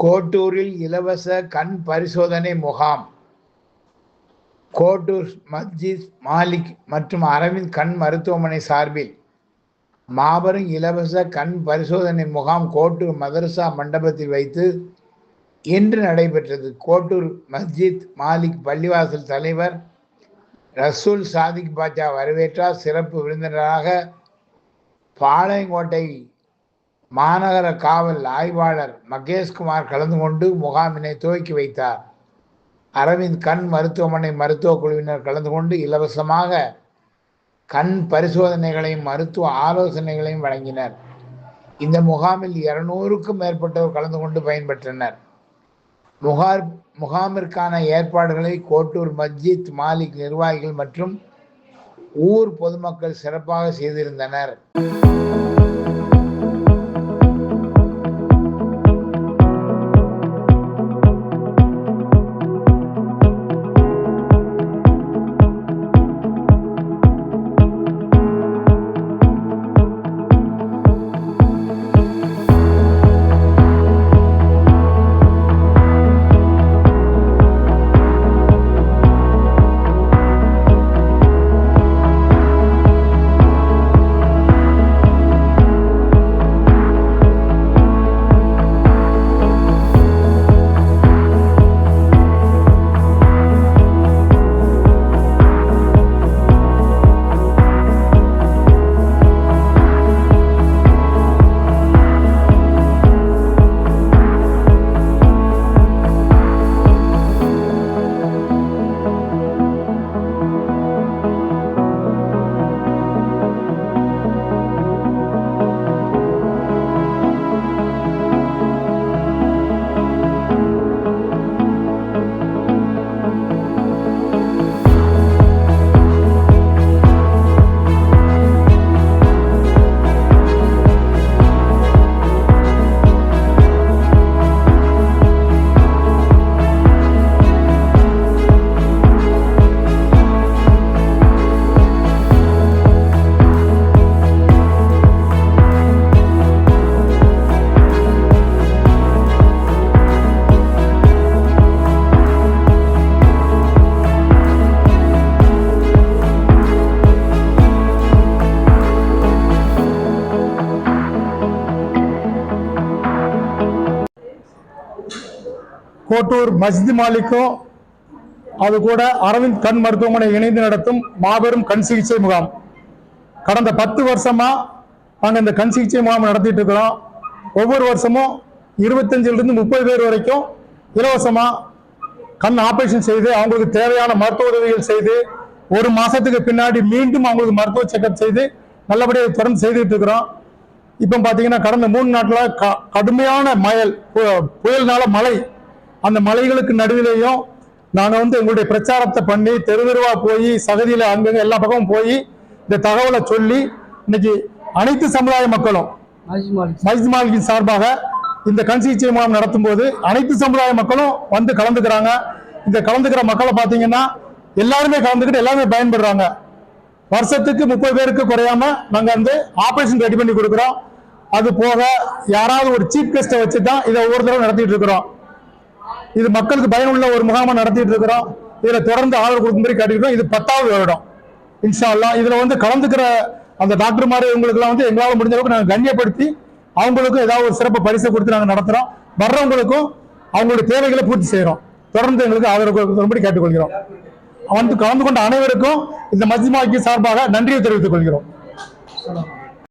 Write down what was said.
கோட்டூரில் இலவச கண் பரிசோதனை முகாம். கோட்டூர் மஸ்ஜித் மாலிக் மற்றும் அரவிந்த் கண் மருத்துவமனை சார்பில் மாபெரும் இலவச கண் பரிசோதனை முகாம் கோட்டூர் மதரசா மண்டபத்தில் வைத்து இன்று நடைபெற்றது. கோட்டூர் மஸ்ஜித் மாலிக் பள்ளிவாசல் தலைவர் ரசூல் சாதிக் பாட்சா வரவேற்றார். சிறப்பு விருந்தினராக பாளையங்கோட்டை மாநகர காவல் ஆய்வாளர் மகேஷ்குமார் கலந்து கொண்டு முகாமினை துவக்கி வைத்தார். அரவிந்த் கண் மருத்துவமனை மருத்துவ குழுவினர் கலந்து கொண்டு இலவசமாக கண் பரிசோதனைகளையும் மருத்துவ ஆலோசனைகளையும் வழங்கினர். இந்த முகாமில் 200க்கும் மேற்பட்டோர் கலந்து கொண்டு பயன்பெற்றனர். முகாமிற்கான ஏற்பாடுகளை கோட்டூர் மஸ்ஜித் மாலிக் நிர்வாகிகள் மற்றும் ஊர் பொதுமக்கள் சிறப்பாக செய்திருந்தனர். கோட்டூர் மஸ்ஜித் மாலிக்கும் அது கூட அரவிந்த் கண் மருத்துவமனை இணைந்து நடத்தும் மாபெரும் கண் சிகிச்சை முகாம். கடந்த 10 வருஷமா நாங்கள் இந்த கண் சிகிச்சை முகாம் நடத்திட்டு இருக்கிறோம். ஒவ்வொரு வருஷமும் 25லிருந்து 30 பேர் வரைக்கும் இலவசமா கண் ஆபரேஷன் செய்து அவங்களுக்கு தேவையான மருத்துவ உதவிகள் செய்து 1 மாசத்துக்கு பின்னாடி மீண்டும் அவங்களுக்கு மருத்துவ செக்அப் செய்து நல்லபடியாக தொடர்ந்து செய்துட்டு இருக்கிறோம். இப்போ பார்த்தீங்கன்னா கடந்த 3 நாட்களாக கடுமையான புயல்னால மழை, அந்த மலைகளுக்கு நடுவிலேயும் நாங்கள் எங்களுடைய பிரச்சாரத்தை பண்ணி தெருவா போய் சகதியில் அங்கங்க எல்லா பக்கமும் போய் இந்த தகவலை சொல்லி இன்னைக்கு அனைத்து சமுதாய மக்களும் மஸ்ஜித் மாலிக்கின் சார்பாக இந்த கண் சிகிச்சை முகாம் நடத்தும் போது அனைத்து சமுதாய மக்களும் வந்து கலந்துக்கிறாங்க. இந்த கலந்துக்கிற மக்களை பார்த்தீங்கன்னா எல்லாருமே கலந்துக்கிட்டு எல்லாருமே பயன்படுறாங்க. வருஷத்துக்கு 30 பேருக்கு குறையாம நாங்கள் ஆபரேஷன் ரெடி பண்ணி கொடுக்குறோம். அது போக யாராவது ஒரு சீஃப் கெஸ்ட்டை வச்சு தான் இதை ஒவ்வொரு தடவை நடத்திட்டு இருக்கிறோம். இது மக்களுக்கு பயனுள்ள ஒரு முகாமை நடத்திட்டு இருக்கிறோம். இதுல தொடர்ந்து ஆதரவு கொடுக்கும்படி காட்டிக்கிறோம். இது 10வது வருடம் இன்ஷா அல்லாஹ். இதுல கலந்துக்கிற அந்த டாக்டர் மாதிரி இவங்களுக்குலாம் எங்களால் முடிஞ்ச அளவுக்கு நாங்கள் கண்ணியப்படுத்தி அவங்களுக்கும் ஏதாவது ஒரு சிறப்பு பரிசை கொடுத்து நாங்கள் நடத்துறோம். வர்றவங்களுக்கும் அவங்களுடைய தேவைகளை பூர்த்தி செய்யறோம். தொடர்ந்து எங்களுக்கு ஆதரவு கொடுக்கும்படி கேட்டுக்கொள்கிறோம். கலந்து கொண்ட அனைவருக்கும் இந்த மஸ்ஜித் மாலிக் சார்பாக நன்றியை தெரிவித்துக் கொள்கிறோம்.